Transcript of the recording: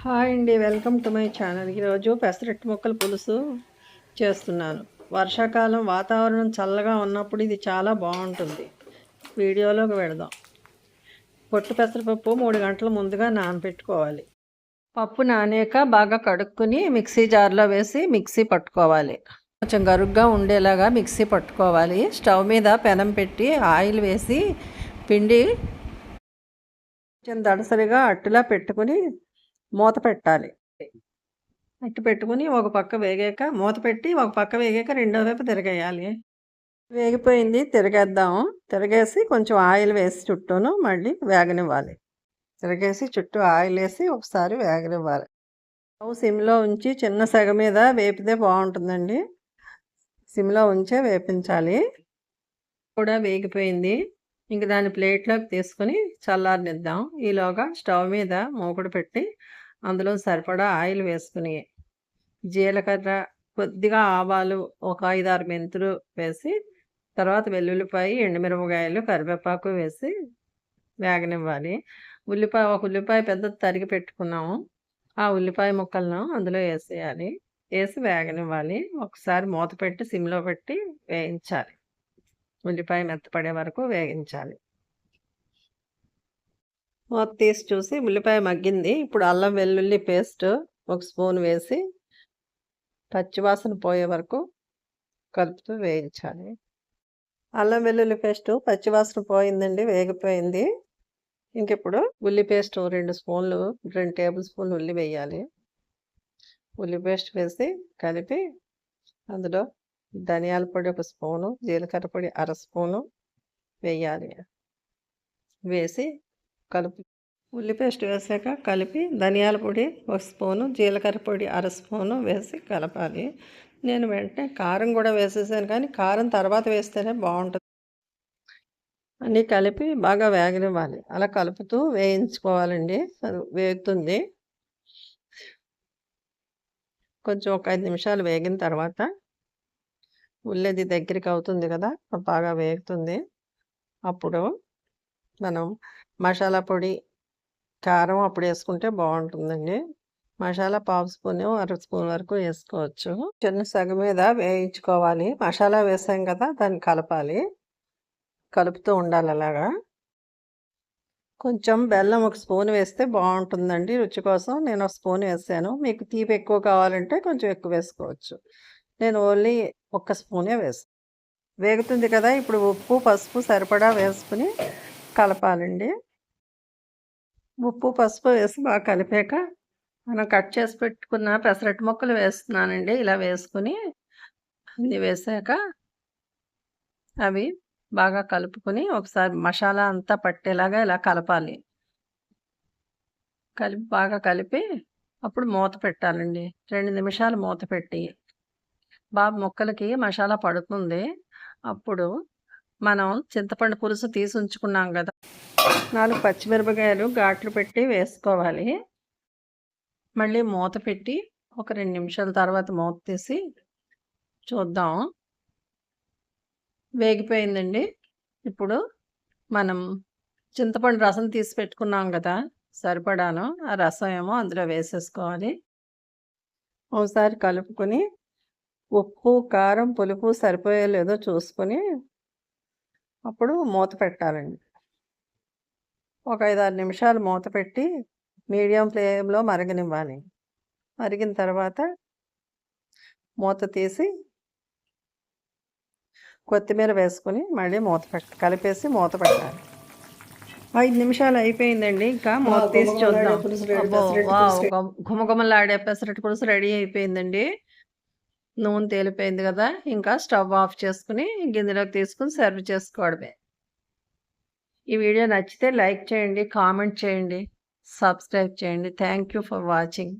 Hi అండి, welcome to my channel. ఈరోజు పెసరట్టు ముక్కల పులుసు చేస్తున్నాను. వర్షాకాలం వాతావరణం చల్లగా ఉన్నప్పుడు ఇది చాలా బాగుంటుంది. వీడియోలోకి వెళదాం. పొట్టు పెసరపప్పు 3 గంటల ముందుగా నానబెట్టుకోవాలి. పప్పు నానాక బాగా కడుక్కుని మిక్సీ జార్లో వేసి మిక్సీ పట్టుకోవాలి. కొంచెం గరుగ్గా ఉండేలాగా మిక్సీ పట్టుకోవాలి. స్టవ్ మీద పెనం పెట్టి ఆయిల్ వేసి పిండి కొంచెం దడసరిగా అట్టులా పెట్టుకుని మూత పెట్టాలి. అట్టు పెట్టుకుని ఒక పక్క వేగాక మూత పెట్టి ఒక పక్క వేగాక రెండో వైపు తిరగేయాలి. వేగిపోయింది, తిరగేద్దాము. తిరగేసి కొంచెం ఆయిల్ వేసి చుట్టూను మళ్ళీ వేగనివ్వాలి. తిరగేసి చుట్టూ ఆయిల్ వేసి ఒకసారి వేగనివ్వాలి. స్టవ్ సిమ్లో ఉంచి చిన్న సెగ మీద వేపితే బాగుంటుందండి. సిమ్లో ఉంచే వేపించాలి. కూడా వేగిపోయింది. ఇంక దాన్ని ప్లేట్లోకి తీసుకుని చల్లారనిద్దాం. ఈలోగా స్టవ్ మీద మూకుడు పెట్టి అందులో సరిపడా ఆయిల్ వేసుకుని జీలకర్ర, కొద్దిగా ఆవాలు, ఒక 5-6 మెంతులు వేసి తర్వాత వెల్లుల్లిపాయ, ఎండుమిరపకాయలు, కరివేపాకు వేసి వేగనివ్వాలి. ఒక ఉల్లిపాయ పెద్దది తరిగి పెట్టుకున్నాము. ఆ ఉల్లిపాయ ముక్కలను అందులో వేసేయాలి. వేసి వేగనివ్వాలి. ఒకసారి మూత పెట్టి సిమ్లో పెట్టి వేయించాలి. ఉల్లిపాయ మెత్తపడే వరకు వేగించాలి. మూత తీసి చూసి ఉల్లిపాయ మగ్గింది. ఇప్పుడు అల్లం వెల్లుల్లి పేస్ట్ ఒక స్పూన్ వేసి పచ్చివాసన పోయే వరకు కలుపుతూ వేయించాలి. అల్లం వెల్లుల్లి పేస్ట్ పచ్చివాసన పోయిందండి, వేగిపోయింది. ఇంక ఇప్పుడు ఉల్లి పేస్ట్ 2 స్పూన్లు, 2 టేబుల్ స్పూన్లు ఉల్లి వేయాలి. ఉల్లి పేస్ట్ వేసి కలిపి అందులో ధనియాల పొడి 1 స్పూను, జీలకర్ర పొడి 1/2 స్పూను వేయాలి. వేసి కలుపు ఉల్లి పేస్ట్ వేసాక కలిపి ధనియాల పొడి 1 స్పూను, జీలకర్ర పొడి 1/2 స్పూను వేసి కలపాలి. నేను వెంటనే కారం కూడా వేసేసాను, కానీ కారం తర్వాత వేస్తేనే బాగుంటుంది. అన్నీ కలిపి బాగా వేగనివ్వాలి. అలా కలుపుతూ వేయించుకోవాలండి. అది వేగుతుంది. కొంచెం ఒక 5 నిమిషాలు వేగిన తర్వాత ఉల్లిది దగ్గరికి అవుతుంది కదా, బాగా వేగుతుంది. అప్పుడు మనం మసాలా పొడి, కారం అప్పుడు వేసుకుంటే బాగుంటుందండి. మసాలా 1/2 స్పూను, 1/2 స్పూన్ వరకు వేసుకోవచ్చు. చిన్న సగ మీద వేయించుకోవాలి. మసాలా వేసాం కదా, దాన్ని కలపాలి. కలుపుతూ ఉండాలి అలాగా. కొంచెం బెల్లం 1 స్పూన్ వేస్తే బాగుంటుందండి రుచి కోసం. నేను 1 స్పూన్ వేసాను. మీకు తీపి ఎక్కువ కావాలంటే కొంచెం ఎక్కువ వేసుకోవచ్చు. నేను ఓన్లీ 1 స్పూనే వేసాను. వేగుతుంది కదా, ఇప్పుడు ఉప్పు, పసుపు సరిపడా వేసుకుని కలపాలండి. ఉప్పు, పసుపు వేసి బాగా కలిపాక మనం కట్ చేసి పెట్టుకున్న పెసరట్టు ముక్కలు వేస్తున్నానండి. ఇలా వేసుకుని అన్నీ వేసాక అవి బాగా కలుపుకొని ఒకసారి మసాలా అంతా పట్టేలాగా ఇలా కలపాలి. బాగా కలిపి అప్పుడు మూత పెట్టాలండి. 2 నిమిషాలు మూత పెట్టి ముక్కలకి మసాలా పడుతుంది. అప్పుడు మనం చింతపండు పులుసు తీసి ఉంచుకున్నాం కదా, 4 పచ్చిమిరపకాయలు ఘాట్లు పెట్టి వేసుకోవాలి. మళ్ళీ మూత పెట్టి ఒక 2 నిమిషాల తర్వాత మూత తీసి చూద్దాం. వేగిపోయిందండి. ఇప్పుడు మనం చింతపండు రసం తీసి పెట్టుకున్నాం కదా, సరిపడాను ఆ రసం ఏమో అందులో వేసేసుకోవాలి. ఒకసారి కలుపుకొని ఉప్పు, కారం, పులుపు సరిపోయే లేదో చూసుకొని అప్పుడు మూత పెట్టాలండి. ఒక 5-6 నిమిషాలు మూత పెట్టి మీడియం ఫ్లేమ్లో మరగనివ్వాలి. మరిగిన తర్వాత మూత తీసి కొత్తిమీర వేసుకుని మళ్ళీ కలిపేసి మూత పెట్టాలి. 5 నిమిషాలు అయిపోయిందండి. ఇంకా మూత తీసి చూద్దాం. ఘుమఘుమలాడే పెసరట్టు పులుసు రెడీ అయిపోయిందండి. నూనె తేలిపోయింది కదా, ఇంకా స్టవ్ ఆఫ్ చేసుకుని గిన్నెలోకి తీసుకుని సర్వ్ చేసుకోవడమే. ఈ వీడియో నచ్చితే లైక్ చేయండి, కామెంట్ చేయండి, సబ్స్క్రైబ్ చేయండి. Thank you for watching.